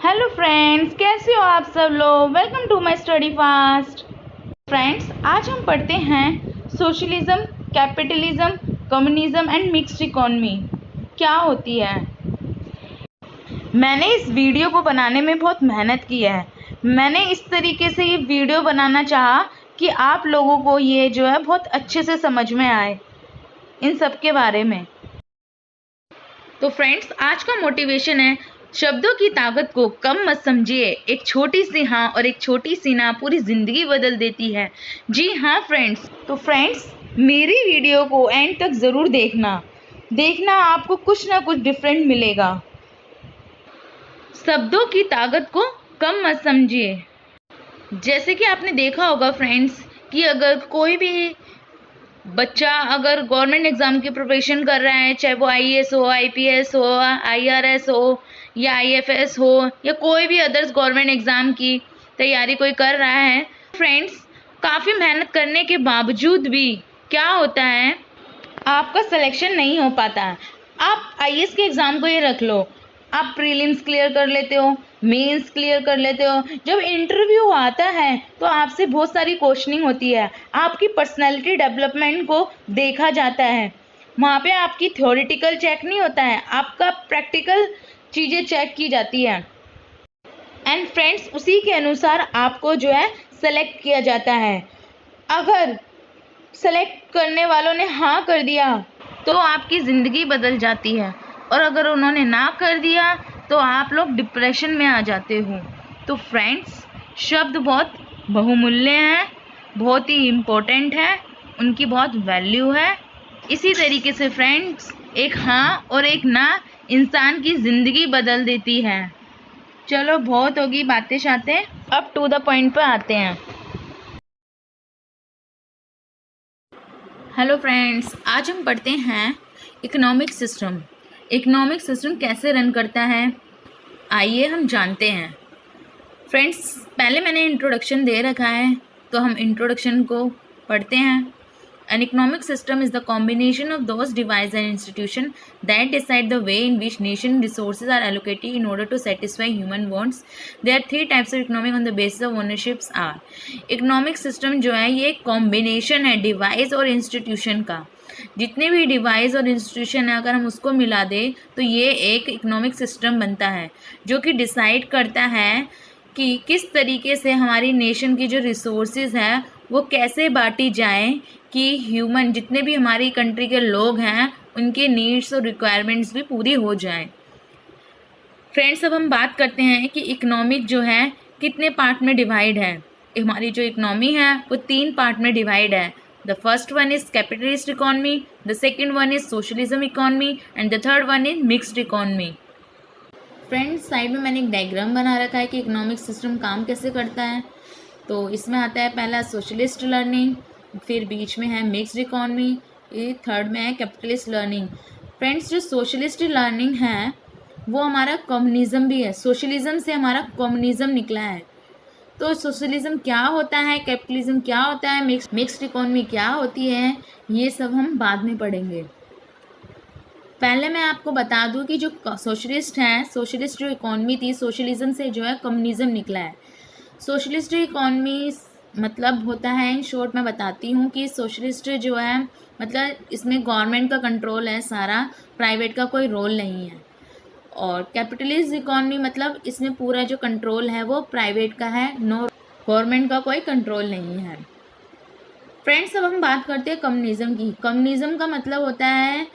Hello friends, कैसे हो आप सब लोग। Welcome to my study fast. Friends, आज हम पढ़ते हैं socialism, capitalism, communism and mixed economy क्या होती है। मैंने इस वीडियो को बनाने में बहुत मेहनत की है। मैंने इस तरीके से ये वीडियो बनाना चाहा कि आप लोगों को ये जो है बहुत अच्छे से समझ में आए इन सब के बारे में। तो फ्रेंड्स, आज का मोटिवेशन है शब्दों की ताकत को कम मत समझिए। एक छोटी सी हाँ और एक छोटी सी ना पूरी जिंदगी बदल देती है। जी हाँ फ्रेंड्स। तो फ्रेंड्स, मेरी वीडियो को एंड तक ज़रूर देखना आपको कुछ ना कुछ डिफरेंट मिलेगा। शब्दों की ताकत को कम मत समझिए। जैसे कि आपने देखा होगा फ्रेंड्स कि अगर कोई भी बच्चा अगर गवर्नमेंट एग्ज़ाम की प्रिपरेशन कर रहा है, चाहे वो आईएएस हो, आईपीएस हो, आईआरएस हो या आईएफएस हो या कोई भी अदर्स गवर्नमेंट एग्ज़ाम की तैयारी कोई कर रहा है, फ्रेंड्स काफ़ी मेहनत करने के बावजूद भी क्या होता है, आपका सिलेक्शन नहीं हो पाता है। आप आईएएस के एग्ज़ाम को ये रख लो, आप प्रीलिम्स क्लियर कर लेते हो, मेंस क्लियर कर लेते हो, जब इंटरव्यू आता है तो आपसे बहुत सारी क्वेश्चनिंग होती है, आपकी पर्सनैलिटी डेवलपमेंट को देखा जाता है। वहाँ पे आपकी थ्योरेटिकल चेक नहीं होता है, आपका प्रैक्टिकल चीज़ें चेक की जाती है। एंड फ्रेंड्स, उसी के अनुसार आपको जो है सेलेक्ट किया जाता है। अगर सेलेक्ट करने वालों ने हाँ कर दिया तो आपकी ज़िंदगी बदल जाती है, और अगर उन्होंने ना कर दिया तो आप लोग डिप्रेशन में आ जाते हो। तो फ्रेंड्स, शब्द बहुत बहुमूल्य हैं, बहुत ही इम्पोर्टेंट है, उनकी बहुत वैल्यू है। इसी तरीके से फ्रेंड्स, एक हाँ और एक ना इंसान की ज़िंदगी बदल देती है। चलो, बहुत होगी बातें शातें, अब टू द पॉइंट पर आते हैं। हेलो फ्रेंड्स, आज हम पढ़ते हैं इकोनॉमिक सिस्टम। इकोनॉमिक सिस्टम कैसे रन करता है, आइए हम जानते हैं। फ्रेंड्स, पहले मैंने इंट्रोडक्शन दे रखा है, तो हम इंट्रोडक्शन को पढ़ते हैं। An economic system is the combination of those devices and institutions that decide the way in which nation resources are allocated in order to satisfy human wants. There are three types of economic on the basis of ownerships are. Economic system जो है ये combination है device और institution का। जितने भी device और institution है, अगर हम उसको मिला दें तो ये एक इकोनॉमिक सिस्टम बनता है, जो कि डिसाइड करता है कि किस तरीके से हमारी नेशन की जो रिसोर्सेज है वो कैसे बांटी जाए कि ह्यूमन जितने भी हमारी कंट्री के लोग हैं उनके नीड्स और रिक्वायरमेंट्स भी पूरी हो जाए। फ्रेंड्स, अब हम बात करते हैं कि इकोनॉमिक जो है कितने पार्ट में डिवाइड है। हमारी जो इकोनॉमी है वो 3 पार्ट में डिवाइड है। The first one is capitalist economy, the second one is socialism economy and the third one is mixed economy. Friends, side में मैंने एक डायग्राम बना रखा है कि इकोनॉमिक सिस्टम काम कैसे करता है। तो इसमें आता है पहला सोशलिस्ट लर्निंग, फिर बीच में है मिक्स्ड इकोनॉमी, थर्ड में है कैपिटलिस्ट लर्निंग। फ्रेंड्स, जो सोशलिस्ट लर्निंग है वो हमारा कम्युनिज्म भी है। सोशलिज्म से हमारा कम्युनिज्म निकला है। तो सोशलिज्म क्या होता है, कैपिटलिज्म क्या होता है, मिक्स्ड इकोनॉमी क्या होती है, ये सब हम बाद में पढ़ेंगे। पहले मैं आपको बता दूं कि जो सोशलिस्ट हैं, सोशलिस्ट जो इकोनॉमी थी, सोशलिज्म से जो है कम्युनिज्म निकला है। सोशलिस्ट इकोनॉमी मतलब होता है, इन शॉर्ट मैं बताती हूँ कि सोशलिस्ट जो है मतलब इसमें गवर्नमेंट का कंट्रोल है सारा, प्राइवेट का कोई रोल नहीं है। और कैपिटलिस्ट इकोनॉमी मतलब इसमें पूरा जो कंट्रोल है वो प्राइवेट का है, नो गवर्नमेंट का कोई कंट्रोल नहीं है। फ्रेंड्स, अब हम बात करते हैं कम्युनिज्म की। कम्युनिज्म का मतलब होता है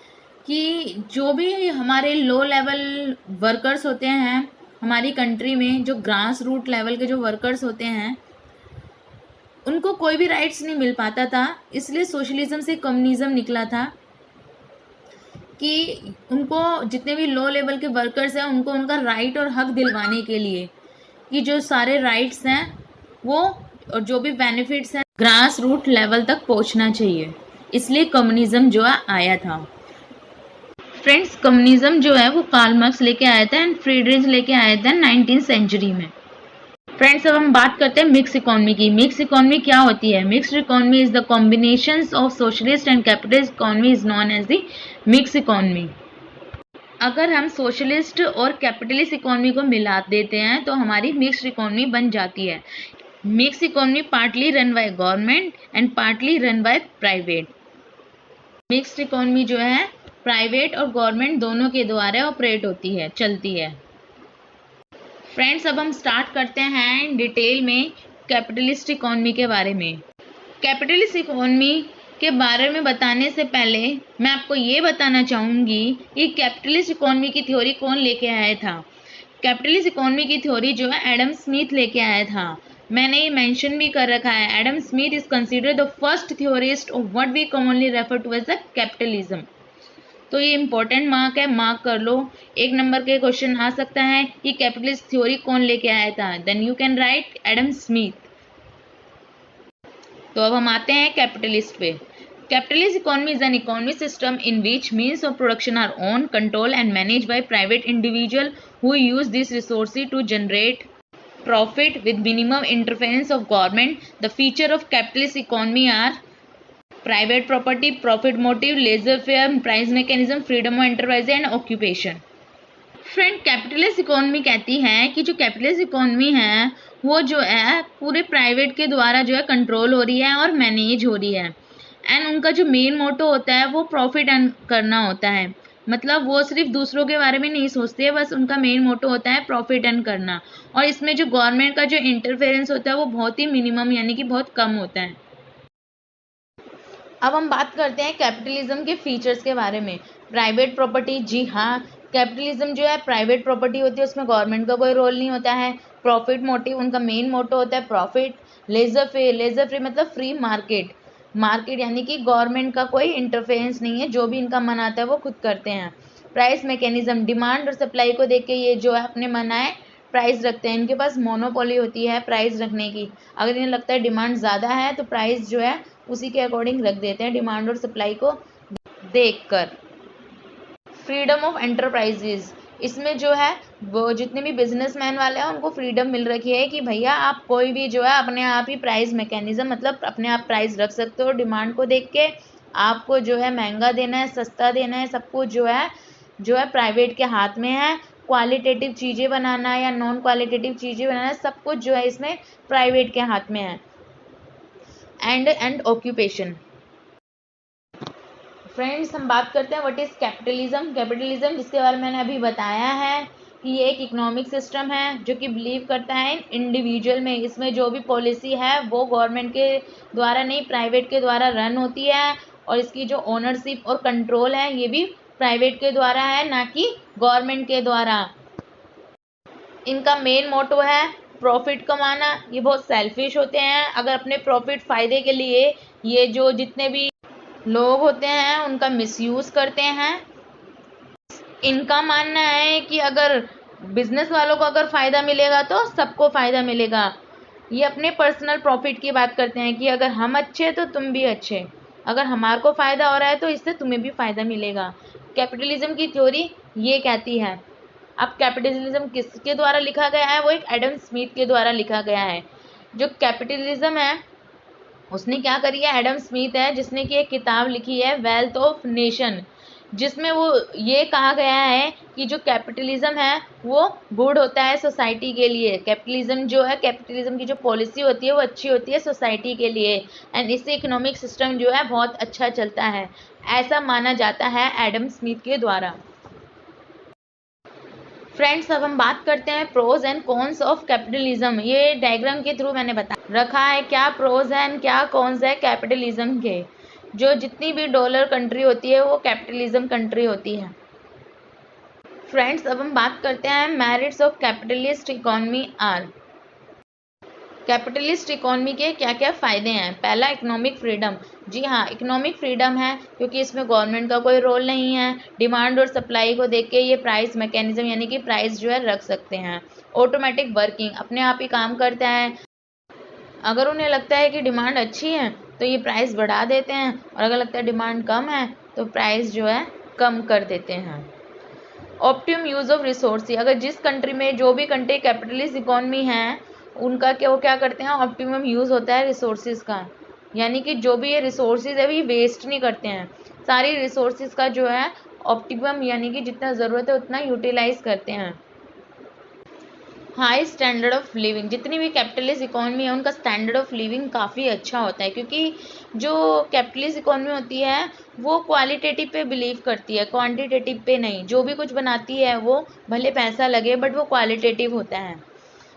कि जो भी हमारे लो लेवल वर्कर्स होते हैं हमारी कंट्री में, जो ग्रास रूट लेवल के जो वर्कर्स होते हैं, उनको कोई भी राइट्स नहीं मिल पाता था। इसलिए सोशलिज्म से कम्युनिज्म निकला था कि उनको जितने भी लो लेवल के वर्कर्स हैं उनको उनका राइट और हक दिलवाने के लिए कि जो सारे राइट्स हैं वो और जो भी बेनिफिट्स हैं ग्रास रूट लेवल तक पहुंचना चाहिए। इसलिए कम्युनिज्म जो है आया था। फ्रेंड्स, कम्युनिज्म जो है वो कार्ल मार्क्स लेके आया था एंड फ्रीडरिच लेके आया था 19th सेंचुरी में। फ्रेंड्स, अब हम बात करते हैं मिक्स इकोनॉमी की। मिक्स इकोनॉमी क्या होती है? Mixed economy is the combination of socialist and capitalist economy is known as the mix economy. अगर हम सोशलिस्ट और कैपिटलिस्ट इकोनॉमी को मिला देते हैं तो हमारी मिक्स्ड इकोनॉमी बन जाती है। Mix economy partly run by government and partly run by private. Mixed economy जो है प्राइवेट और गवर्नमेंट दोनों के द्वारा ऑपरेट होती है, चलती है। फ्रेंड्स, अब हम स्टार्ट करते हैं डिटेल में कैपिटलिस्ट इकोनॉमी के बारे में। कैपिटलिस्ट इकोनॉमी के बारे में बताने से पहले मैं आपको ये बताना चाहूँगी कि कैपिटलिस्ट इकोनॉमी की थ्योरी कौन लेके आया था। कैपिटलिस्ट इकोनॉमी की थ्योरी जो है एडम स्मिथ लेके आया था। मैंने ये मेंशन भी कर रखा है, Adam Smith is considered the first theorist of what we commonly refer to as the capitalism. तो ये इंपॉर्टेंट मार्क है, मार्क कर लो। 1 नंबर के क्वेश्चन आ सकता है कि कैपिटलिस्ट थ्योरी कौन लेके आया था, then you can write Adam Smith. तो अब हम आते हैं कैपिटलिस्ट पे। Capitalist economy is an economic system in which means of production are own, control and manage by private individual who use this resources to generate profit with minimum interference of government. The feature of capitalist economy are private property, profit motive, laissez-faire, price mechanism, freedom of enterprise and occupation. Friend, capitalist economy कहती है कि जो capitalist economy है वो जो है पूरे private के द्वारा जो है कंट्रोल हो रही है और मैनेज हो रही है। एंड उनका जो मेन मोटो होता है वो प्रॉफिट अर्न करना होता है। मतलब वो सिर्फ दूसरों के बारे में नहीं सोचते, बस उनका मेन मोटो होता है प्रॉफिट अर्न करना। और इसमें जो गवर्नमेंट का जो इंटरफेरेंस होता है वो बहुत ही मिनिमम यानी कि बहुत कम होता है। अब हम बात करते हैं कैपिटलिज्म के फीचर्स के बारे में। प्राइवेट प्रॉपर्टी, जी हाँ, कैपिटलिज्म जो है प्राइवेट प्रॉपर्टी होती है, उसमें गवर्नमेंट का कोई रोल नहीं होता है। प्रॉफिट मोटिव, उनका मेन मोटो होता है प्रॉफिट। लेजर फ्री मतलब फ्री मार्केट, मार्केट यानी कि गवर्नमेंट का कोई इंटरफेरेंस नहीं है, जो भी इनका मन आता है वो खुद करते हैं। प्राइस मैकेनिज्म, डिमांड और सप्लाई को देख के ये जो है अपने मन आए प्राइस रखते हैं। इनके पास मोनोपोली होती है प्राइस रखने की। अगर इन्हें लगता है डिमांड ज़्यादा है तो प्राइस जो है उसी के अकॉर्डिंग रख देते हैं, डिमांड और सप्लाई को देखकर। फ्रीडम ऑफ एंटरप्राइजेज, इसमें जो है वो जितने भी बिजनेसमैन वाले हैं उनको फ्रीडम मिल रखी है कि भैया आप कोई भी जो है अपने आप ही प्राइस मैकेनिज्म मतलब अपने आप प्राइस रख सकते हो डिमांड को देख के। आपको जो है महंगा देना है, सस्ता देना है, सब कुछ जो है प्राइवेट के हाथ में है। क्वालिटेटिव चीज़ें बनाना या नॉन क्वालिटेटिव चीज़ें बनाना, सब कुछ जो है इसमें प्राइवेट के हाथ में है। And occupation. फ्रेंड्स, हम बात करते हैं व्हाट इज़ कैपिटलिज्म। कैपिटलिज्म जिसके बारे में मैंने अभी बताया है कि ये एक इकोनॉमिक सिस्टम है जो कि बिलीव करता है इंडिविजुअल में। इसमें जो भी पॉलिसी है वो गवर्नमेंट के द्वारा नहीं, प्राइवेट के द्वारा रन होती है। और इसकी जो ओनरशिप और कंट्रोल है ये भी प्राइवेट के द्वारा है, ना कि गवर्नमेंट के द्वारा। इनका मेन मोटो है प्रॉफिट कमाना। ये बहुत सेल्फिश होते हैं। अगर अपने प्रॉफिट फ़ायदे के लिए ये जो जितने भी लोग होते हैं उनका मिसयूज़ करते हैं। इनका मानना है कि अगर बिजनेस वालों को अगर फ़ायदा मिलेगा तो सबको फ़ायदा मिलेगा। ये अपने पर्सनल प्रॉफिट की बात करते हैं कि अगर हम अच्छे तो तुम भी अच्छे, अगर हमारे को फ़ायदा हो रहा है तो इससे तुम्हें भी फ़ायदा मिलेगा। कैपिटलिज्म की थ्योरी ये कहती है। अब कैपिटलिज्म किसके द्वारा लिखा गया है, वो एक एडम स्मिथ के द्वारा लिखा गया है। जो कैपिटलिज्म है उसने क्या करी है, एडम स्मिथ है जिसने कि एक किताब लिखी है वेल्थ ऑफ नेशन, जिसमें वो ये कहा गया है कि जो कैपिटलिज्म है वो गुड होता है सोसाइटी के लिए। कैपिटलिज्म जो है, कैपिटलिज्म की जो पॉलिसी होती है वो अच्छी होती है सोसाइटी के लिए। एंड इससे इकोनॉमिक सिस्टम जो है बहुत अच्छा चलता है, ऐसा माना जाता है एडम स्मिथ के द्वारा। फ्रेंड्स, अब हम बात करते हैं pros and cons of capitalism. ये डायग्राम के थ्रू मैंने बता रखा है क्या प्रोज है एंड क्या कॉन्स है कैपिटलिज्म के। जो जितनी भी डॉलर कंट्री होती है वो कैपिटलिज्म कंट्री होती है। फ्रेंड्स, अब हम बात करते हैं merits of capitalist economy are. Capitalist economy के क्या क्या फ़ायदे हैं। पहला, इकोनॉमिक फ्रीडम। जी हाँ, इकोनॉमिक फ्रीडम है क्योंकि इसमें गवर्नमेंट का कोई रोल नहीं है। डिमांड और सप्लाई को देख के ये प्राइस मैकेनिज्म यानी कि प्राइस जो है रख सकते हैं। ऑटोमेटिक वर्किंग, अपने आप ही काम करता है। अगर उन्हें लगता है कि डिमांड अच्छी है तो ये प्राइस बढ़ा देते हैं, और अगर लगता है डिमांड कम है तो प्राइस जो है कम कर देते हैं। ऑप्टिमम यूज़ ऑफ रिसोर्स, अगर जिस कंट्री में जो भी कंट्री कैपिटलिस्ट इकोनॉमी है उनका वो क्या करते हैं, ऑप्टिमम यूज़ होता है रिसोर्सेज का। यानी कि जो भी ये रिसोर्सेज है ये वेस्ट नहीं करते हैं, सारी रिसोर्सेज का जो है ऑप्टिमम यानी कि जितना ज़रूरत है उतना यूटिलाइज करते हैं। हाई स्टैंडर्ड ऑफ लिविंग, जितनी भी कैपिटलिस्ट इकोनॉमी है उनका स्टैंडर्ड ऑफ लिविंग काफ़ी अच्छा होता है, क्योंकि जो कैपिटलिस्ट इकोनॉमी होती है वो क्वालिटेटिव पे बिलीव करती है, क्वांटिटेटिव पे नहीं। जो भी कुछ बनाती है वो भले पैसा लगे बट वो क्वालिटेटिव होता है।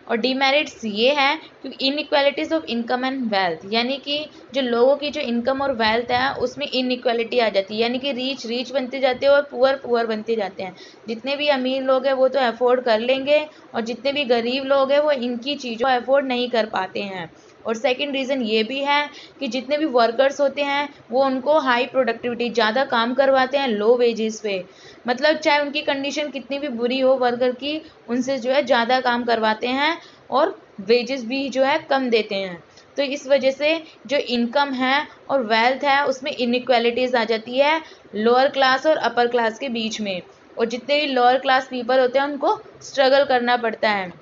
और डीमेरिट्स ये है कि inequalities of income and wealth, यानी कि जो लोगों की जो इनकम और वेल्थ है उसमें इनइक्वालिटी आ जाती है, यानी कि रीच रीच बनते जाते हैं और पुअर पुअर बनते जाते हैं। जितने भी अमीर लोग हैं वो तो अफोर्ड कर लेंगे और जितने भी गरीब लोग हैं वो इनकी चीज़ों को अफोर्ड नहीं कर पाते हैं। और सेकंड रीज़न ये भी है कि जितने भी वर्कर्स होते हैं वो उनको हाई प्रोडक्टिविटी, ज़्यादा काम करवाते हैं लो वेजेस पे। मतलब चाहे उनकी कंडीशन कितनी भी बुरी हो वर्कर की, उनसे जो है ज़्यादा काम करवाते हैं और वेजेस भी जो है कम देते हैं। तो इस वजह से जो इनकम है और वेल्थ है उसमें इनइक्वालिटीज़ आ जाती है लोअर क्लास और अपर क्लास के बीच में। और जितने भी लोअर क्लास पीपल होते हैं उनको स्ट्रगल करना पड़ता है।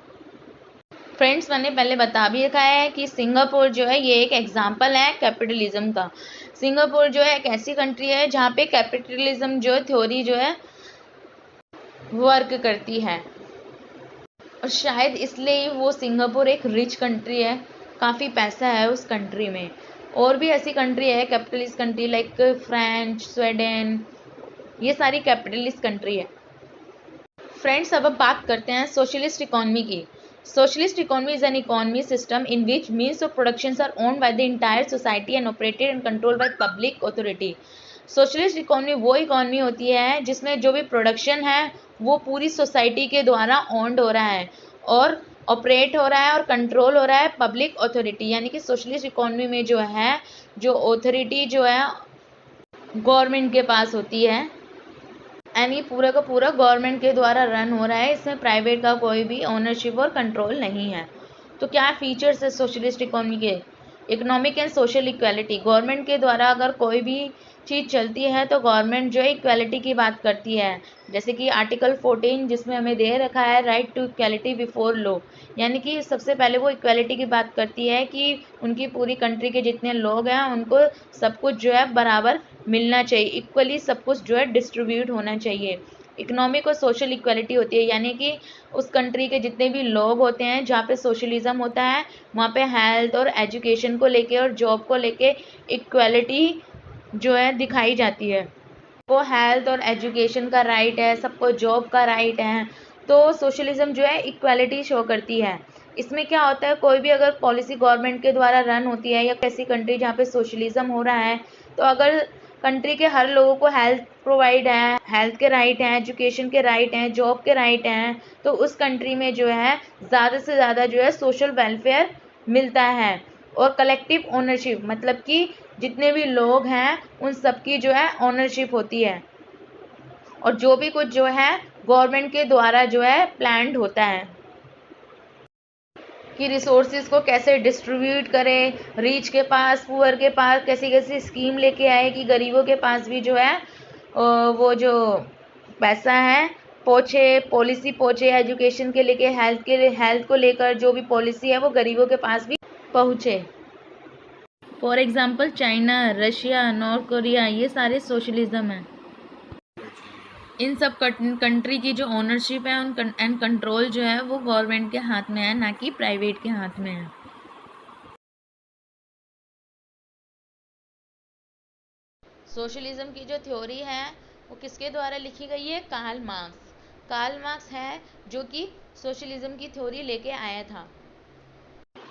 फ्रेंड्स, मैंने पहले बता भी रखा है कि सिंगापुर जो है ये एक एग्जाम्पल है कैपिटलिज्म का। सिंगापुर जो है एक ऐसी कंट्री है जहाँ पे कैपिटलिज्म जो थ्योरी जो है वर्क करती है, और शायद इसलिए वो सिंगापुर एक रिच कंट्री है, काफ़ी पैसा है उस कंट्री में। और भी ऐसी कंट्री है capitalist country like France, Sweden, ये सारी कैपिटलिस्ट कंट्री है। फ्रेंड्स, अब बात करते हैं सोशलिस्ट इकोनॉमी की। Socialist economy is an economy system in which means of production are owned by the entire society and operated and controlled by public authority. Socialist economy वो economy होती है जिसमें जो भी प्रोडक्शन है वो पूरी सोसाइटी के द्वारा ओन्ड हो रहा है और ऑपरेट हो रहा है और कंट्रोल हो रहा है पब्लिक अथॉरिटी, यानी कि सोशलिस्ट इकोनॉमी में जो है जो अथॉरिटी जो है गवर्नमेंट के पास होती है, यानी पूरा का पूरा गवर्नमेंट के द्वारा रन हो रहा है, इसमें प्राइवेट का कोई भी ओनरशिप और कंट्रोल नहीं है। तो क्या फीचर्स है सोशलिस्ट इकोनॉमी के? Economic and social equality, government के द्वारा अगर कोई भी चीज़ चलती है तो गवर्नमेंट जो है इक्वालिटी की बात करती है, जैसे कि आर्टिकल 14 जिसमें हमें दे रखा है right to equality before law, यानी कि सबसे पहले वो इक्वालिटी की बात करती है कि उनकी पूरी कंट्री के जितने लोग हैं उनको सब कुछ जो है बराबर मिलना चाहिए, इक्वली सब कुछ जो है डिस्ट्रीब्यूट होना चाहिए। इकोनॉमिक और सोशल इक्वालिटी होती है, यानी कि उस कंट्री के जितने भी लोग होते हैं जहाँ पे सोशलिज्म होता है वहाँ पे हेल्थ और एजुकेशन को लेके और जॉब को लेके इक्वालिटी जो है दिखाई जाती है। वो हेल्थ और एजुकेशन का राइट है, सबको जॉब का राइट है, तो सोशलिज्म जो है इक्वालिटी शो करती है। इसमें क्या होता है, कोई भी अगर पॉलिसी गवर्नमेंट के द्वारा रन होती है या कैसी कंट्री जहाँ पे सोशलिज्म हो रहा है, तो अगर कंट्री के हर लोगों को हेल्थ प्रोवाइड है, हेल्थ के राइट हैं, एजुकेशन के राइट हैं, जॉब के राइट हैं, तो उस कंट्री में जो है ज़्यादा से ज़्यादा जो है सोशल वेलफेयर मिलता है। और कलेक्टिव ओनरशिप, मतलब कि जितने भी लोग हैं उन सबकी जो है ओनरशिप होती है और जो भी कुछ जो है गवर्नमेंट के द्वारा जो है प्लान्ड होता है कि रिसोर्सेज को कैसे डिस्ट्रीब्यूट करें, रिच के पास, पुअर के पास कैसी कैसी स्कीम लेके आए कि गरीबों के पास भी जो है वो जो पैसा है पहुँचे, पॉलिसी पहुँचे, एजुकेशन के लेके हेल्थ को लेकर जो भी पॉलिसी है वो गरीबों के पास भी पहुँचे। For example China, Russia, north Korea, ये सारे सोशलिज्म हैं। इन सब कंट्री की जो ओनरशिप है एंड कंट्रोल जो है वो गवर्नमेंट के हाथ में है, ना कि प्राइवेट के हाथ में है। सोशलिज्म की जो थ्योरी है वो किसके द्वारा लिखी गई है? Karl Marx. कार्ल मार्क्स है जो कि सोशलिज्म की थ्योरी लेके आया था।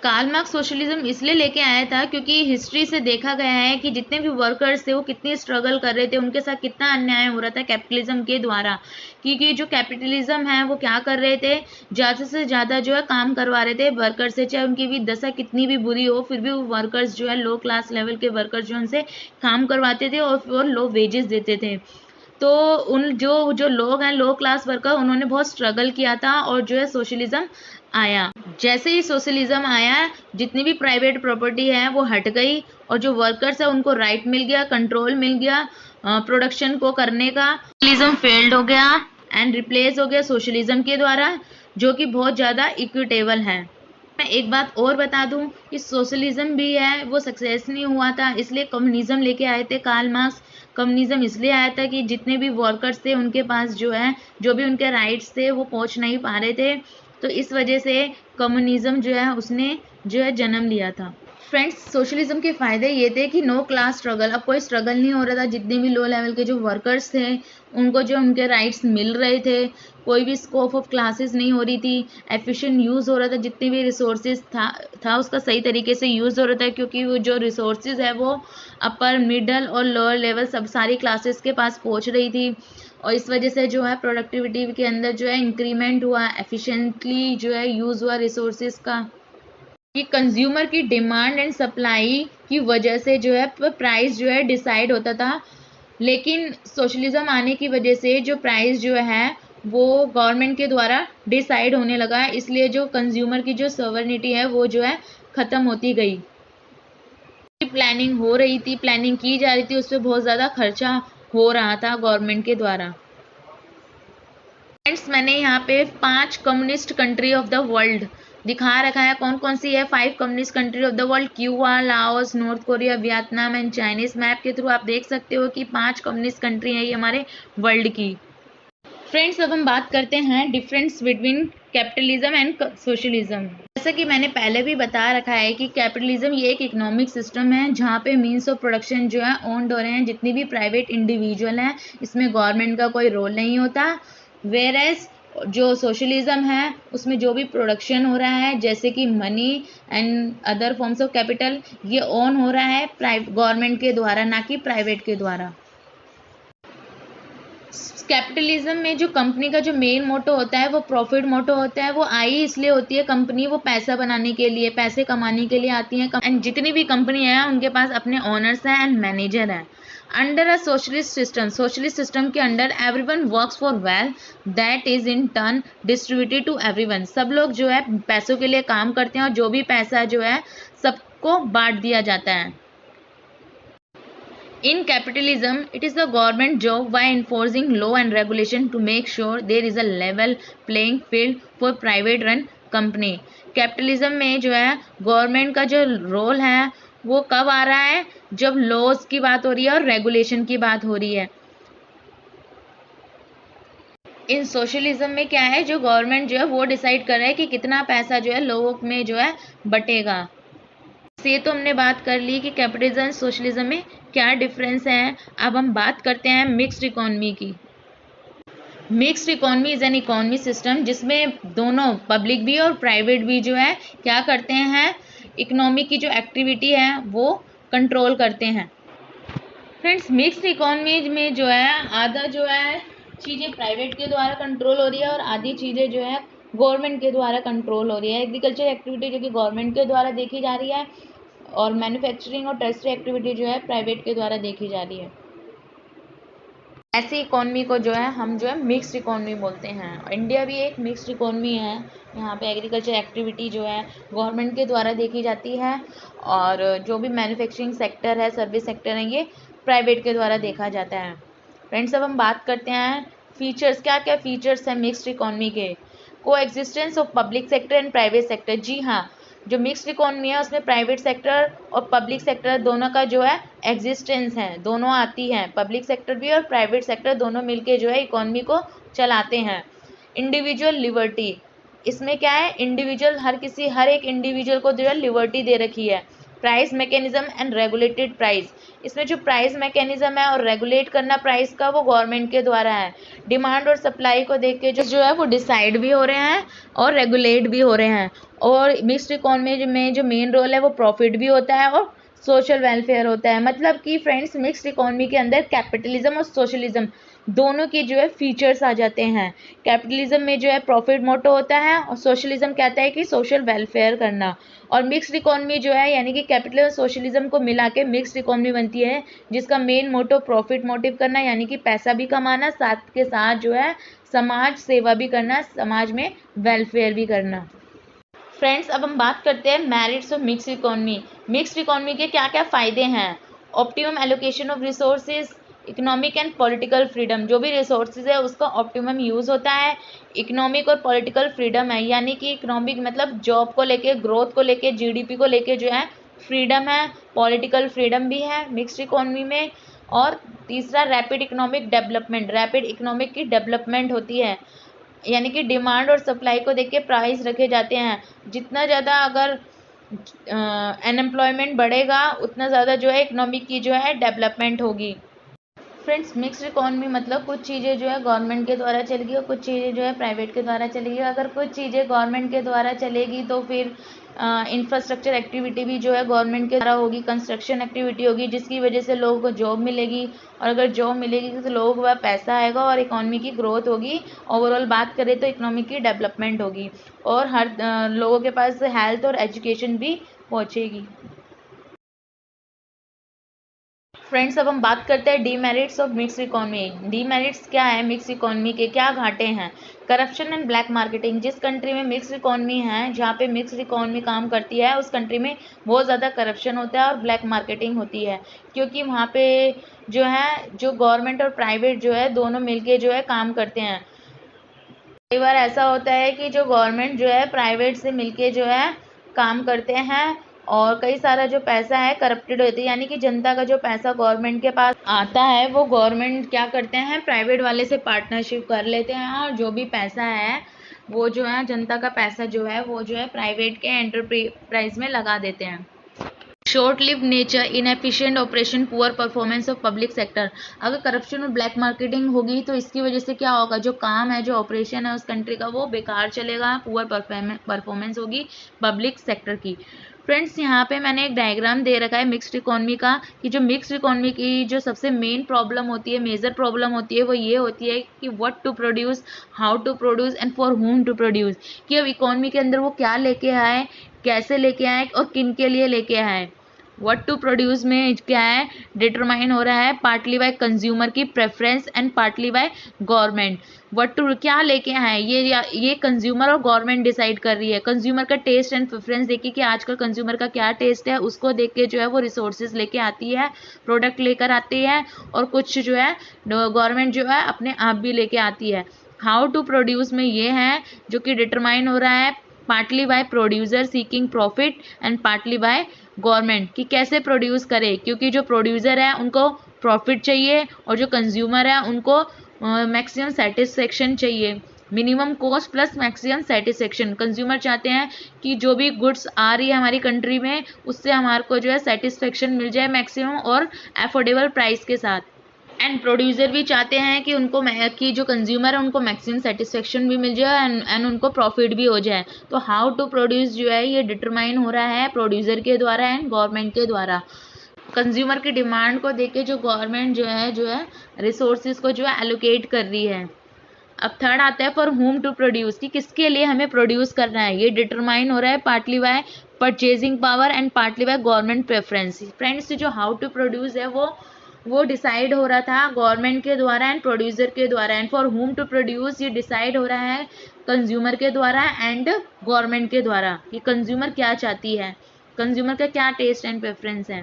कार्ल मार्क्स सोशलिज्म इसलिए लेके आया था क्योंकि हिस्ट्री से देखा गया है कि जितने भी वर्कर्स थे वो कितनी स्ट्रगल कर रहे थे, उनके साथ कितना अन्याय हो रहा था कैपिटलिज्म के द्वारा। क्योंकि जो कैपिटलिज्म है वो क्या कर रहे थे, ज़्यादा से ज़्यादा जो है काम करवा रहे थे वर्कर से, चाहे उनकी भी दशा कितनी भी बुरी हो फिर भी वो वर्कर्स जो है लो क्लास लेवल के वर्कर्स जो उनसे काम करवाते थे और लो वेजेस देते थे। तो उन जो लोग हैं लो क्लास वर्कर, उन्होंने बहुत स्ट्रगल किया था और जो है सोशलिज्म आया। जैसे ही सोशलिज्म आया जितनी भी प्राइवेट प्रॉपर्टी है वो हट गई और जो वर्कर्स है उनको राइट मिल गया, कंट्रोल मिल गया प्रोडक्शन को करने का। सोशलिज्म फेल्ड हो गया एंड रिप्लेस हो गया सोशलिज्म के द्वारा, जो कि बहुत ज़्यादा इक्विटेबल है। मैं एक बात और बता दूं कि सोशलिज्म भी है वो सक्सेस नहीं हुआ था, इसलिए कम्युनिज्म लेके आए थे कार्ल मार्क्स। कम्युनिज्म इसलिए आया था कि जितने भी वर्कर्स थे उनके पास जो है जो भी उनके राइट्स थे वो पहुंच नहीं पा रहे थे, तो इस वजह से कम्युनिज्म जो है उसने जो है जन्म लिया था। फ्रेंड्स, सोशलिज्म के फ़ायदे ये थे कि नो क्लास स्ट्रगल, अब कोई स्ट्रगल नहीं हो रहा था। जितने भी लो लेवल के जो वर्कर्स थे उनको जो उनके राइट्स मिल रहे थे, कोई भी स्कोप ऑफ क्लासेस नहीं हो रही थी, एफिशिएंट यूज़ हो रहा था, जितने भी रिसोर्सेज था उसका सही तरीके से यूज़ हो रहा था, क्योंकि वो जो रिसोर्सेज है वो अपर मिडल और लोअर लेवल सब सारी क्लासेस के पास पहुंच रही थी, और इस वजह से जो है प्रोडक्टिविटी के अंदर जो है इंक्रीमेंट हुआ, एफिशिएंटली जो है यूज़ हुआ रिसोर्सेज का। कि कंज्यूमर की डिमांड एंड सप्लाई की वजह से जो है प्राइस जो है डिसाइड होता था, लेकिन सोशलिज्म आने की वजह से जो प्राइस जो है वो गवर्नमेंट के द्वारा डिसाइड होने लगा, इसलिए जो कंज्यूमर की जो सॉवरेनिटी है वो जो है ख़त्म होती गई। प्लानिंग हो रही थी, प्लानिंग की जा रही थी, उस पर बहुत ज़्यादा खर्चा हो रहा था गवर्नमेंट के द्वारा। फ्रेंड्स, मैंने यहाँ पे 5 communist country of the world दिखा रखा है। कौन कौन सी है 5 communist country of the world? Cuba, Laos, north Korea, Vietnam and Chinese. Map के थ्रू आप देख सकते हो कि 5 कम्युनिस्ट कंट्री है ये हमारे वर्ल्ड की। फ्रेंड्स, अब हम बात करते हैं difference between capitalism and socialism. जैसा कि मैंने पहले भी बता रखा है कि कैपिटलिज्म ये एक इकोनॉमिक सिस्टम है जहाँ पे मीन्स ऑफ प्रोडक्शन जो है ओन्ड हो रहे हैं जितनी भी प्राइवेट इंडिविजुअल हैं, इसमें गवर्नमेंट का कोई रोल नहीं होता। वेयरएज जो सोशलिज्म है उसमें जो भी प्रोडक्शन हो रहा है जैसे कि money and other forms of capital, ये ओन हो रहा है गवर्नमेंट के द्वारा, ना कि प्राइवेट के द्वारा। कैपिटलिज्म में जो कंपनी का जो मेन मोटो होता है वो प्रॉफिट मोटो होता है। वो आई इसलिए होती है कंपनी, वो पैसा बनाने के लिए, पैसे कमाने के लिए आती है, एंड जितनी भी कंपनी है उनके पास अपने ओनर्स हैं एंड मैनेजर हैं। अंडर अ सोशलिस्ट सिस्टम के under everyone works for wealth that is in turn distributed to everyone. सब लोग जो है पैसों के लिए काम करते हैं और जो भी पैसा जो है सबको बांट दिया जाता है। In capitalism, it is the government job by enforcing law and regulation to make sure there is a level playing field for private run company. Capitalism में जो है गवर्नमेंट का जो रोल है वो कब आ रहा है? जब लॉज की बात हो रही है और रेगुलेशन की बात हो रही है। इन सोशलिज्म में क्या है, जो गवर्नमेंट जो है वो डिसाइड कर रहा है कि कितना पैसा जो है लोगों में जो है बटेगा। ये तो हमने बात कर ली कि कैपिटलिज्म सोशलिज्म में क्या डिफरेंस है। अब हम बात करते हैं मिक्स्ड इकोनॉमी की। Mixed economy is an economy system जिसमें दोनों पब्लिक भी और प्राइवेट भी जो है क्या करते हैं, इकोनॉमी की जो एक्टिविटी है वो कंट्रोल करते हैं। फ्रेंड्स, मिक्स्ड इकोनॉमी में जो है आधा जो है चीज़ें प्राइवेट के द्वारा कंट्रोल हो रही है और आधी चीज़ें जो है गवर्नमेंट के द्वारा कंट्रोल हो रही है। एग्रीकल्चर एक्टिविटी जो कि गवर्नमेंट के द्वारा देखी जा रही है और मैन्युफैक्चरिंग और टर्सरी एक्टिविटी जो है प्राइवेट के द्वारा देखी जा रही है। ऐसी इकोनॉमी को जो है हम जो है मिक्स्ड इकोनॉमी बोलते हैं। इंडिया भी एक मिक्स्ड इकोनॉमी है। यहाँ पे एग्रीकल्चर एक्टिविटी जो है गवर्नमेंट के द्वारा देखी जाती है और जो भी मैन्युफैक्चरिंग सेक्टर है, सर्विस सेक्टर है, ये प्राइवेट के द्वारा देखा जाता है। फ्रेंड्स, अब हम बात करते हैं फीचर्स, क्या क्या फीचर्स हैं मिक्स्ड इकोनॉमी के। Coexistence of public sector and private sector. जी हाँ, जो मिक्स्ड इकोनॉमी है उसमें प्राइवेट सेक्टर और पब्लिक सेक्टर दोनों का जो है एग्जिस्टेंस है, दोनों आती हैं, पब्लिक सेक्टर भी और प्राइवेट सेक्टर दोनों मिलके जो है इकोनॉमी को चलाते हैं। इंडिविजुअल लिबर्टी, इसमें क्या है, इंडिविजुअल हर एक इंडिविजुअल को जो है लिबर्टी दे रखी है। Price mechanism and regulated price, इसमें जो प्राइस मैकेनिज्म है और रेगुलेट करना प्राइस का वो गवर्नमेंट के द्वारा है। डिमांड और सप्लाई को देख के जो है वो डिसाइड भी हो रहे हैं और रेगुलेट भी हो रहे हैं। और मिक्स्ड इकोनॉमी में जो मेन रोल है वो प्रॉफिट भी होता है और सोशल वेलफेयर होता है। मतलब कि फ्रेंड्स, मिक्स्ड इकोनॉमी के अंदर कैपिटलिज्म और सोशलिज्म दोनों के जो है फीचर्स आ जाते हैं। कैपिटलिज्म में जो है प्रॉफिट मोटो होता है और सोशलिज्म कहता है कि सोशल वेलफेयर करना। और मिक्स्ड इकोनॉमी जो है यानी कि कैपिटलिज्म और सोशलिज्म को मिला के मिक्स्ड इकोनॉमी बनती है, जिसका मेन मोटो प्रॉफिट मोटिव करना यानी कि पैसा भी कमाना, साथ के साथ जो है समाज सेवा भी करना, समाज में वेलफेयर भी करना। फ्रेंड्स, अब हम बात करते हैं merits of mixed economy. Mixed economy के क्या क्या फ़ायदे हैं? Optimum allocation of resources, economic and political freedom, जो भी रिसोर्सेज है उसका ऑप्टिमम यूज़ होता है। इकोनॉमिक और पॉलिटिकल फ्रीडम है, यानी कि इकोनॉमिक मतलब जॉब को लेके, ग्रोथ को लेके, जीडीपी को लेके जो है फ्रीडम है, पॉलिटिकल फ्रीडम भी है मिक्स्ड इकोनॉमी में। और तीसरा rapid economic development, rapid economic की डेवलपमेंट होती है, यानी कि डिमांड और सप्लाई को देख के प्राइस रखे जाते हैं। जितना ज़्यादा अगर अनएम्प्लॉयमेंट बढ़ेगा उतना ज़्यादा जो है इकोनॉमी की जो है डेवलपमेंट होगी। फ्रेंड्स, मिक्स्ड इकॉनमी मतलब कुछ चीज़ें जो है गवर्नमेंट के द्वारा चलेगी और कुछ चीज़ें जो है प्राइवेट के द्वारा चलेगी। अगर कुछ चीज़ें गवर्नमेंट के द्वारा चलेगी तो फिर इंफ्रास्ट्रक्चर एक्टिविटी भी जो है गवर्नमेंट के द्वारा होगी, कंस्ट्रक्शन एक्टिविटी होगी, जिसकी वजह से लोगों को जॉब मिलेगी। और अगर जॉब मिलेगी तो लोगों को वह पैसा आएगा और इकॉनमी की ग्रोथ होगी। ओवरऑल बात करें तो इकॉनमी की डेवलपमेंट होगी और हर लोगों के पास हेल्थ और एजुकेशन भी पहुँचेगी। फ्रेंड्स, अब हम बात करते हैं demerits of mix economy. Demerits क्या है, मिक्स इकॉनमी के क्या घाटे हैं। करप्शन एंड ब्लैक मार्केटिंग, जिस कंट्री में मिक्स इकॉनमी है, जहाँ पे मिक्स इकॉनमी काम करती है, उस कंट्री में बहुत ज़्यादा करप्शन होता है और ब्लैक मार्केटिंग होती है, क्योंकि वहाँ पे जो है जो गवर्नमेंट और प्राइवेट जो है दोनों मिलके जो है काम करते हैं। कई बार ऐसा होता है कि जो गवर्नमेंट जो है प्राइवेट से मिलके जो है काम करते हैं और कई सारा जो पैसा है करप्टेड होती है, यानी कि जनता का जो पैसा गवर्नमेंट के पास आता है वो गवर्नमेंट क्या करते हैं, प्राइवेट वाले से पार्टनरशिप कर लेते हैं और जो भी पैसा है वो जो है जनता का पैसा जो है वो जो है प्राइवेट के एंटरप्राइज में लगा देते हैं। Short live nature, inefficient operation, poor performance of public sector. अगर करप्शन और ब्लैक मार्केटिंग होगी तो इसकी वजह से क्या होगा, जो काम है, जो ऑपरेशन है उस कंट्री का वो बेकार चलेगा, पुअर परफॉर्मेंस होगी पब्लिक सेक्टर की। फ्रेंड्स, यहाँ पे मैंने एक डायग्राम दे रखा है मिक्स्ड इकोनॉमी का, कि जो मिक्स्ड इकोनॉमी की जो सबसे मेन प्रॉब्लम होती है, मेजर प्रॉब्लम होती है, वो ये होती है कि what to produce, how to produce and for whom to produce, कि अब इकोनॉमी के अंदर वो क्या लेके आए, कैसे लेके आए और किन के लिए लेके आए। व्हाट टू प्रोड्यूस में क्या है, डिटरमाइन हो रहा है पार्टली बाय कंज्यूमर की preference and partly by government. What to क्या लेके आए, ये कंज्यूमर और गवर्नमेंट डिसाइड कर रही है। कंज्यूमर का टेस्ट एंड प्रेफरेंस देखिए कि आजकल कंज्यूमर का क्या टेस्ट है, उसको देख के जो है वो रिसोर्सेज लेके आती है, प्रोडक्ट लेकर आती है, और कुछ जो है गवर्नमेंट जो है अपने आप भी लेके आती है। हाउ टू प्रोड्यूस में ये है जो कि डिटरमाइन हो रहा है partly bye producer seeking profit and partly by government, कि कैसे प्रोड्यूस करे, क्योंकि जो प्रोड्यूसर है उनको प्रॉफिट चाहिए और जो कंज्यूमर है उनको मैक्सिमम सेटिस्फेक्शन चाहिए। Minimum cost plus maximum satisfaction, consumer चाहते हैं कि जो भी गुड्स आ रही है हमारी कंट्री में उससे हमारे को जो है सेटिस्फेक्शन मिल जाए मैक्सिमम और अफोर्डेबल प्राइस के साथ। एंड प्रोड्यूसर भी चाहते हैं कि उनको कि जो कंज्यूमर है उनको मैक्सिमम सेटिस्फेक्शन भी मिल जाए एंड उनको प्रॉफिट भी हो जाए। तो हाउ टू प्रोड्यूस जो है ये डिटरमाइन हो रहा है प्रोड्यूसर के द्वारा एंड गवर्नमेंट के द्वारा। कंज्यूमर की डिमांड को देख के जो गवर्नमेंट जो है रिसोर्सेज को जो है एलोकेट कर रही है। अब थर्ड आता है फॉर whom टू प्रोड्यूस, कि किसके लिए हमें प्रोड्यूस करना है, ये डिटरमाइन हो रहा है partly bye purchasing power and partly by government preference. Friends, जो हाउ टू प्रोड्यूस है वो डिसाइड हो रहा था गवर्नमेंट के द्वारा एंड प्रोड्यूसर के द्वारा, and for whom to produce ये डिसाइड हो रहा है कंज्यूमर के द्वारा एंड गवर्नमेंट के द्वारा, कि कंज्यूमर क्या चाहती है, कंज्यूमर का क्या टेस्ट एंड प्रेफरेंस है।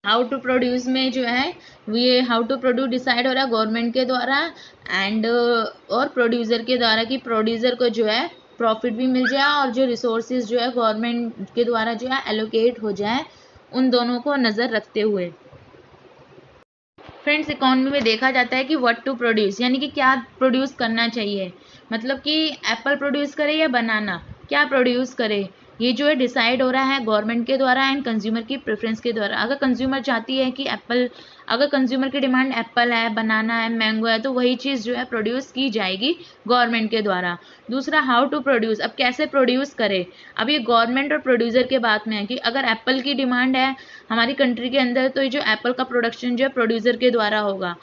हाउ टू प्रोड्यूस में जो है ये हाउ टू प्रोड्यूस डिसाइड हो रहा है गवर्नमेंट के द्वारा एंड और प्रोड्यूसर के द्वारा, कि प्रोड्यूसर को जो है प्रॉफिट भी मिल जाए और जो रिसोर्सेज जो है गवर्नमेंट के द्वारा जो है एलोकेट हो जाए, उन दोनों को नज़र रखते हुए। फ्रेंड्स, इकोनॉमी में देखा जाता है कि व्हाट टू प्रोड्यूस, यानी कि क्या प्रोड्यूस करना चाहिए, मतलब कि एप्पल प्रोड्यूस करे या बनाना, क्या प्रोड्यूस करे, ये जो है डिसाइड हो रहा है गवर्नमेंट के द्वारा एंड कंज्यूमर की प्रेफरेंस के द्वारा। अगर कंज्यूमर चाहती है कि एप्पल, अगर कंज्यूमर की डिमांड एप्पल है, बनाना है, मैंगो है, तो वही चीज़ जो है प्रोड्यूस की जाएगी गवर्नमेंट के द्वारा। दूसरा हाउ टू प्रोड्यूस, अब कैसे प्रोड्यूस करे, अब ये गवर्नमेंट और प्रोड्यूसर के बात में है कि अगर एप्पल की डिमांड है हमारी कंट्री के अंदर तो ये जो एप्पल का प्रोडक्शन जो है प्रोड्यूसर के द्वारा होगा,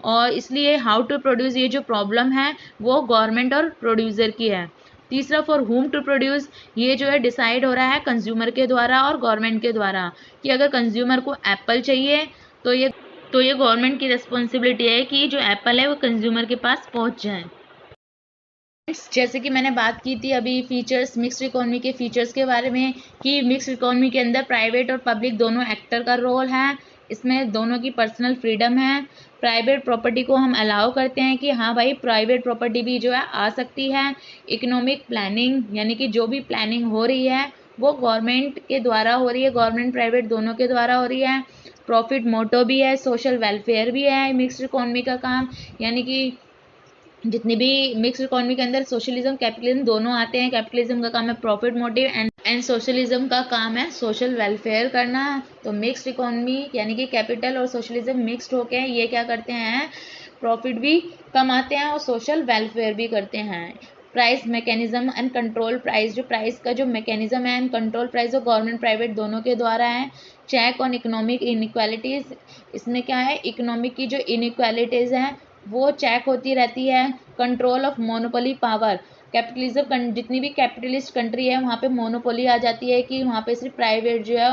और इसलिए हाउ टू प्रोड्यूस ये जो प्रॉब्लम है वो गवर्नमेंट और प्रोड्यूसर की है। तीसरा फॉर whom टू प्रोड्यूस, ये जो है डिसाइड हो रहा है कंज्यूमर के द्वारा और गवर्नमेंट के द्वारा, कि अगर कंज्यूमर को एप्पल चाहिए तो ये गवर्नमेंट की रिस्पॉन्सिबिलिटी है कि जो एप्पल है वो कंज्यूमर के पास पहुंच जाए। जैसे कि मैंने बात की थी अभी फीचर्स, मिक्स्ड इकोनॉमी के फीचर्स के बारे में, कि मिक्स्ड इकोनॉमी के अंदर प्राइवेट और पब्लिक दोनों एक्टर का रोल है, इसमें दोनों की पर्सनल फ्रीडम है। प्राइवेट प्रॉपर्टी को हम अलाउ करते हैं कि हाँ भाई प्राइवेट प्रॉपर्टी भी जो है आ सकती है। इकोनॉमिक प्लानिंग यानी कि जो भी प्लानिंग हो रही है वो गवर्नमेंट के द्वारा हो रही है, गवर्नमेंट प्राइवेट दोनों के द्वारा हो रही है। प्रॉफिट मोटो भी है, सोशल वेलफेयर भी है मिक्स्ड इकोनॉमी का काम, यानी कि जितनी भी मिक्स्ड इकोनॉमी के अंदर सोशलिज्म कैपिटलिज्म दोनों आते हैं। कैपिटलिज्म का काम है प्रॉफिट मोटिव एंड सोशलिज्म का काम है सोशल वेलफेयर करना। तो मिक्स्ड इकोनॉमी यानी कि कैपिटल और सोशलिज्म मिक्स्ड होके ये क्या करते हैं, प्रॉफिट भी कमाते हैं और सोशल वेलफेयर भी करते हैं। Price mechanism and control price, जो प्राइस का जो मैकेनिज्म है एंड कंट्रोल प्राइस वो गवर्नमेंट प्राइवेट दोनों के द्वारा है। चेक ऑन इकोनॉमिक इनइक्वालिटीज़, इसमें क्या है, इकोनॉमिक की जो इनइक्वालिटीज़ हैं वो चेक होती रहती है। Control of monopoly power, capitalism जितनी भी कैपिटलिस्ट कंट्री है वहाँ पे मोनोपोली आ जाती है कि वहाँ पे सिर्फ प्राइवेट जो है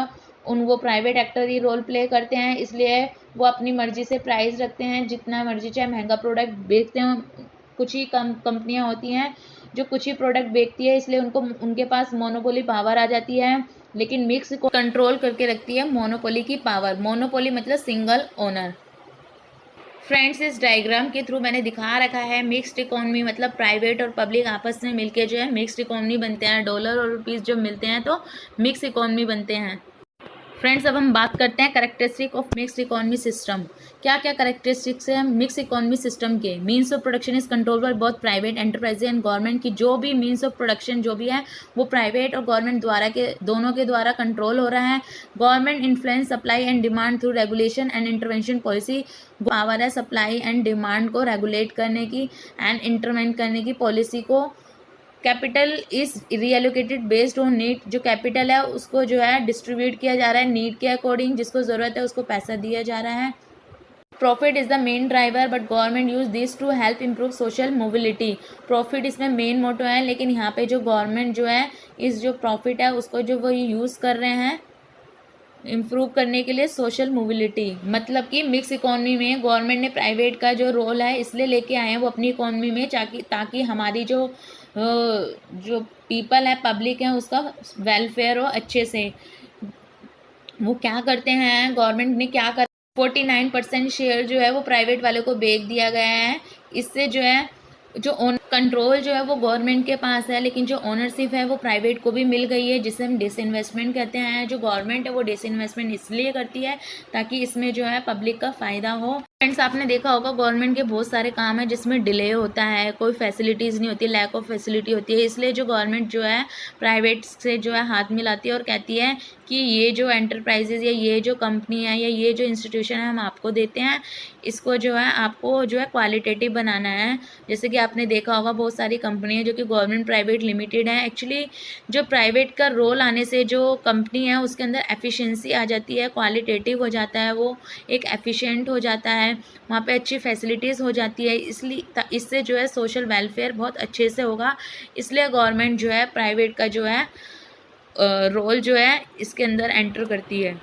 वो प्राइवेट एक्टर ही रोल प्ले करते हैं, इसलिए वो अपनी मर्जी से प्राइस रखते हैं, जितना मर्जी चाहे महंगा प्रोडक्ट बेचते हैं। कुछ ही कंपनियां होती हैं जो कुछ ही प्रोडक्ट बेचती है, इसलिए उनके पास मोनोपोली पावर आ जाती है। लेकिन मिक्स को कंट्रोल करके रखती है मोनोपोली की पावर। मोनोपोली मतलब सिंगल ओनर। फ्रेंड्स, इस डायग्राम के थ्रू मैंने दिखा रखा है मिक्स्ड इकोनॉमी मतलब प्राइवेट और पब्लिक आपस में मिलके जो है मिक्स्ड इकोनॉमी बनते हैं। डॉलर और रुपीज़ जब मिलते हैं तो मिक्स इकोनॉमी बनते हैं। फ्रेंड्स, अब हम बात करते हैं characteristic of mixed economy system. क्या क्या करेक्टरिस्टिक्स है मिक्स इकोनॉमी सिस्टम के। Means of production is control by both private enterprise and government, की जो भी मीन्स ऑफ प्रोडक्शन जो भी है वो प्राइवेट और गवर्नमेंट द्वारा के दोनों के द्वारा कंट्रोल हो रहा है। Government influence supply and demand through regulation and intervention policy, power है सप्लाई एंड डिमांड को रेगुलेट करने की एंड इंटरवेंट करने की पॉलिसी को। Capital is reallocated based on need, जो कैपिटल है उसको जो है डिस्ट्रीब्यूट किया जा रहा है नीड के अकॉर्डिंग, जिसको ज़रूरत है उसको पैसा दिया जा रहा है। Profit is the main driver but government use this to help improve social mobility. Profit इसमें मेन मोटो है, लेकिन यहाँ पे जो गवर्नमेंट जो है इस जो प्रॉफिट है उसको जो वो यूज़ कर रहे हैं इम्प्रूव करने के लिए सोशल मोबिलिटी। मतलब कि मिक्स इकोनॉमी में गवर्नमेंट ने प्राइवेट का जो रोल है इसलिए लेके आए हैं वो अपनी इकोनॉमी में ताकि हमारी जो पीपल है पब्लिक है उसका वेलफेयर हो अच्छे से। वो क्या करते हैं, गवर्नमेंट ने क्या कर 49% शेयर जो है वो प्राइवेट वालों को बेच दिया गया है। इससे जो है जो कंट्रोल जो है वो गवर्नमेंट के पास है, लेकिन जो ओनरशिप है वो प्राइवेट को भी मिल गई है, जिसे हम डिसइन्वेस्टमेंट कहते हैं। जो गवर्नमेंट है वो डिसइन्वेस्टमेंट इसलिए करती है ताकि इसमें जो है पब्लिक का फ़ायदा हो। फ्रेंड्स, आपने देखा होगा गवर्नमेंट के बहुत सारे काम है जिसमें डिले होता है, कोई फैसिलिटीज़ नहीं होती, लैक ऑफ फैसिलिटी होती है। इसलिए जो गवर्नमेंट जो है प्राइवेट से जो है हाथ मिलाती है और कहती है कि ये जो एंटरप्राइजेज़ या ये जो कंपनी है या ये जो इंस्टीट्यूशन है हम आपको देते हैं, इसको जो है आपको जो है क्वालिटेटिव बनाना है। जैसे कि आपने देखा होगा बहुत सारी कंपनी है जो कि गवर्नमेंट प्राइवेट लिमिटेड है। एक्चुअली जो प्राइवेट का रोल आने से जो कंपनी है उसके अंदर एफिशिएंसी आ जाती है, क्वालिटेटिव हो जाता है, वो एक एफिशिएंट हो जाता है, वहाँ पे अच्छी फैसिलिटीज़ हो जाती है। इसलिए इससे जो है सोशल वेलफेयर बहुत अच्छे से होगा। इसलिए गवर्नमेंट जो है प्राइवेट का जो है रोल जो है इसके अंदर एंटर करती है,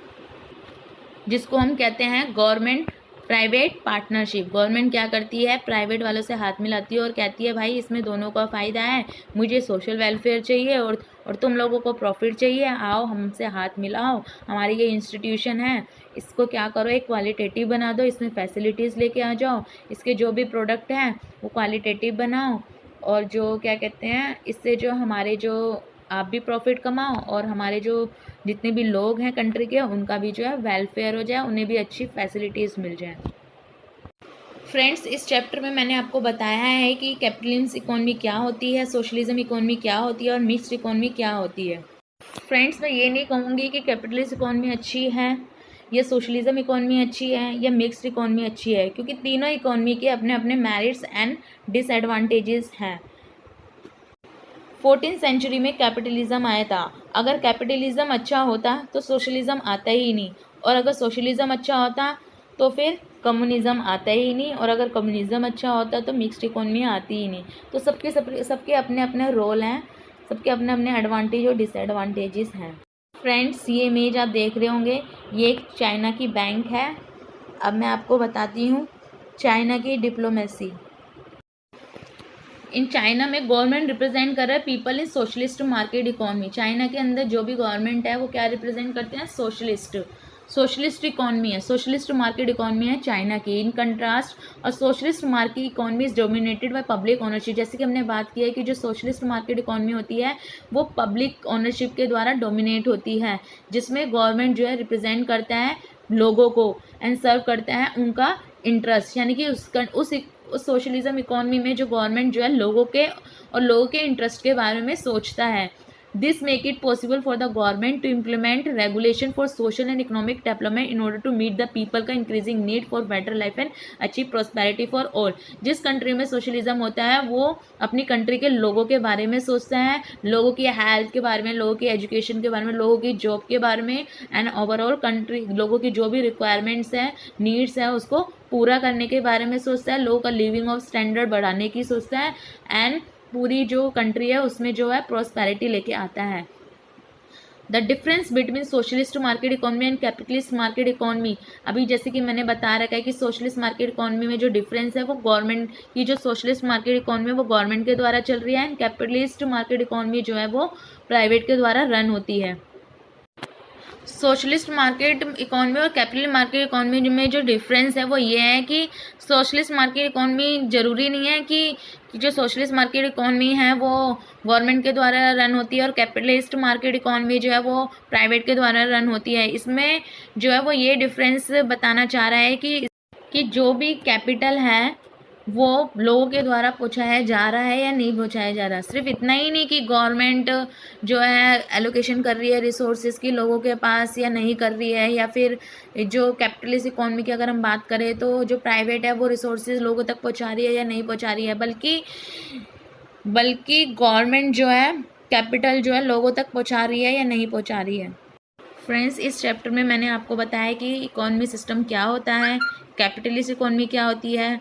जिसको हम कहते हैं गवर्नमेंट प्राइवेट पार्टनरशिप। गवर्नमेंट क्या करती है, प्राइवेट वालों से हाथ मिलाती है और कहती है भाई इसमें दोनों का फ़ायदा है, मुझे सोशल वेलफेयर चाहिए और तुम लोगों को प्रॉफिट चाहिए, आओ हमसे हाथ मिलाओ, हमारी ये इंस्टीट्यूशन है, इसको क्या करो एक क्वालिटेटिव बना दो, इसमें फैसिलिटीज़ लेके आ जाओ, इसके जो भी प्रोडक्ट हैं वो क्वालिटेटिव बनाओ, और जो क्या कहते हैं इससे जो हमारे जो आप भी प्रॉफिट कमाओ और हमारे जो जितने भी लोग हैं कंट्री के उनका भी जो है वेलफेयर हो जाए, उन्हें भी अच्छी फैसिलिटीज़ मिल जाए। फ्रेंड्स, इस चैप्टर में मैंने आपको बताया है कि कैपिटलिज्म इकोनॉमी क्या होती है, सोशलिज्म इकोनॉमी क्या होती है और मिक्स्ड इकोनॉमी क्या होती है। फ्रेंड्स, मैं ये नहीं कहूँगी कि कैपिटलिस्ट इकोनॉमी अच्छी है या सोशलिज्म इकोनॉमी अच्छी है या मिक्स्ड इकोनॉमी अच्छी है, क्योंकि तीनों इकोनॉमी के अपने अपने मेरिट्स एंड डिसएडवांटेजेस हैं। 14th सेंचुरी में कैपिटलिज्म आया था। अगर कैपिटलिज्म अच्छा होता तो सोशलिज्म आता ही नहीं, और अगर सोशलिज्म अच्छा होता तो फिर कम्युनिज्म आता ही नहीं, और अगर कम्युनिज्म अच्छा होता तो मिक्स्ड इकोनॉमी आती ही नहीं। तो सबके अपने अपने रोल हैं, सबके अपने अपने एडवांटेज और डिसएडवांटेजेस हैं। फ्रेंड्स, ये इमेज आप देख रहे होंगे, ये एक चाइना की बैंक है। अब मैं आपको बताती हूँ चाइना की डिप्लोमेसी। इन चाइना में गवर्नमेंट रिप्रेजेंट कर रहा है people in socialist market economy. China के अंदर जो भी गवर्नमेंट है वो क्या रिप्रेजेंट करते हैं, सोशलिस्ट। सोशलिस्ट इकॉनमी है, सोशलिस्ट मार्केट इकॉनमी है चाइना की। इन कंट्रास्ट और socialist market economy is dominated by public ownership. जैसे कि हमने बात की है कि जो सोशलिस्ट मार्केट इकॉनमी होती है वो पब्लिक ओनरशिप के द्वारा डोमिनेट होती है, जिसमें गवर्नमेंट जो है रिप्रेजेंट करता है लोगों को एंड सर्व करता है उनका इंटरेस्ट, यानी कि उस सोशलिज्म इकॉनमी में जो गवर्नमेंट जो है लोगों के और लोगों के इंटरेस्ट के बारे में सोचता है। This make it possible for the government to implement regulation for social and economic development in order to meet the people का increasing need for better life and achieve prosperity for all. जिस country में socialism होता है वो अपनी country के लोगों के बारे में सोचता है, लोगों की हेल्थ के बारे में, लोगों की एजुकेशन के बारे में, लोगों की जॉब के बारे में एंड ओवरऑल कंट्री लोगों की जो भी रिक्वायरमेंट्स है, नीड्स है, उसको पूरा करने के बारे में सोचता है, लोगों का लिविंग ऑफ स्टैंडर्ड बढ़ाने की सोचता है एंड पूरी जो कंट्री है उसमें जो है प्रॉस्पेरिटी लेके आता है। The difference between socialist market economy and capitalist market economy, अभी जैसे कि मैंने बता रखा है कि सोशलिस्ट मार्केट इकॉनमी में जो डिफरेंस है वो गवर्नमेंट की, जो सोशलिस्ट मार्केट इकॉनमी है वो गवर्नमेंट के द्वारा चल रही है एंड कैपिटलिस्ट मार्केट इकॉनमी जो है वो प्राइवेट के द्वारा रन होती है। सोशलिस्ट मार्केट इकॉनमी और कैपिटल मार्केट इकॉनमी में जो डिफरेंस है वो ये है कि सोशलिस्ट मार्केट इकॉनमी ज़रूरी नहीं है कि जो सोशलिस्ट मार्केट इकॉनमी है वो गवर्नमेंट के द्वारा रन होती है और कैपिटलिस्ट मार्केट इकॉनमी जो है वो प्राइवेट के द्वारा रन होती है। इसमें जो है वो ये डिफरेंस बताना चाह रहा है कि जो भी कैपिटल है वो लोगों के द्वारा पहुँचाया जा रहा है या नहीं पहुँचाया जा रहा। सिर्फ इतना ही नहीं कि गवर्नमेंट जो है एलोकेशन कर रही है रिसोर्सेज की लोगों के पास या नहीं कर रही है, या फिर जो कैपिटलिस्ट इकॉनमी की अगर हम बात करें तो जो प्राइवेट है वो रिसोर्सेज लोगों तक पहुँचा रही है या नहीं पहुँचा रही है, बल्कि गवर्नमेंट जो है कैपिटल जो है लोगों तक पहुँचा रही है या नहीं पहुँचा रही है। फ्रेंड्स, इस चैप्टर में मैंने आपको बताया कि इकॉनमी सिस्टम क्या होता है, कैपिटलिस्ट इकॉनमी क्या होती है,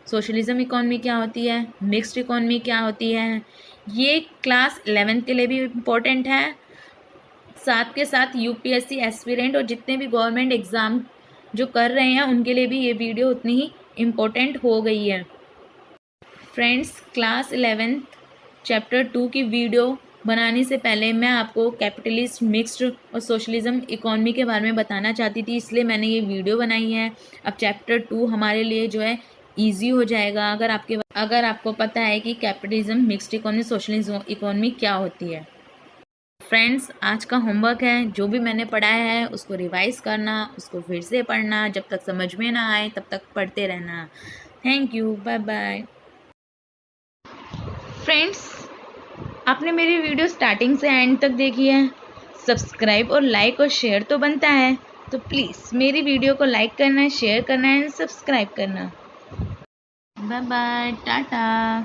सोशलिज्म इकॉनमी क्या होती है, मिक्स्ड इकॉनमी क्या होती है। ये क्लास 11th के लिए भी इम्पोर्टेंट है, साथ के साथ यूपीएससी एस्पिरेंट और जितने भी गवर्नमेंट एग्ज़ाम जो कर रहे हैं उनके लिए भी ये वीडियो उतनी ही इम्पोर्टेंट हो गई है। फ्रेंड्स, क्लास 11th चैप्टर 2 की वीडियो बनाने से पहले मैं आपको कैपिटलिस्ट, मिक्स्ड और सोशलिज्म इकॉनमी के बारे में बताना चाहती थी, इसलिए मैंने ये वीडियो बनाई है। अब चैप्टर 2 हमारे लिए जो है ईजी हो जाएगा अगर आपको पता है कि capitalism, mixed economy, socialism economy क्या होती है। फ्रेंड्स, आज का होमवर्क है, जो भी मैंने पढ़ाया है उसको रिवाइज करना, उसको फिर से पढ़ना, जब तक समझ में ना आए तब तक पढ़ते रहना। Thank you, bye bye. Friends, आपने मेरी वीडियो स्टार्टिंग से एंड तक देखी है, सब्सक्राइब और लाइक और शेयर तो बनता है, तो प्लीज़ मेरी वीडियो को लाइक करना है, शेयर करना है एंड सब्सक्राइब करना। Bye bye, Tata.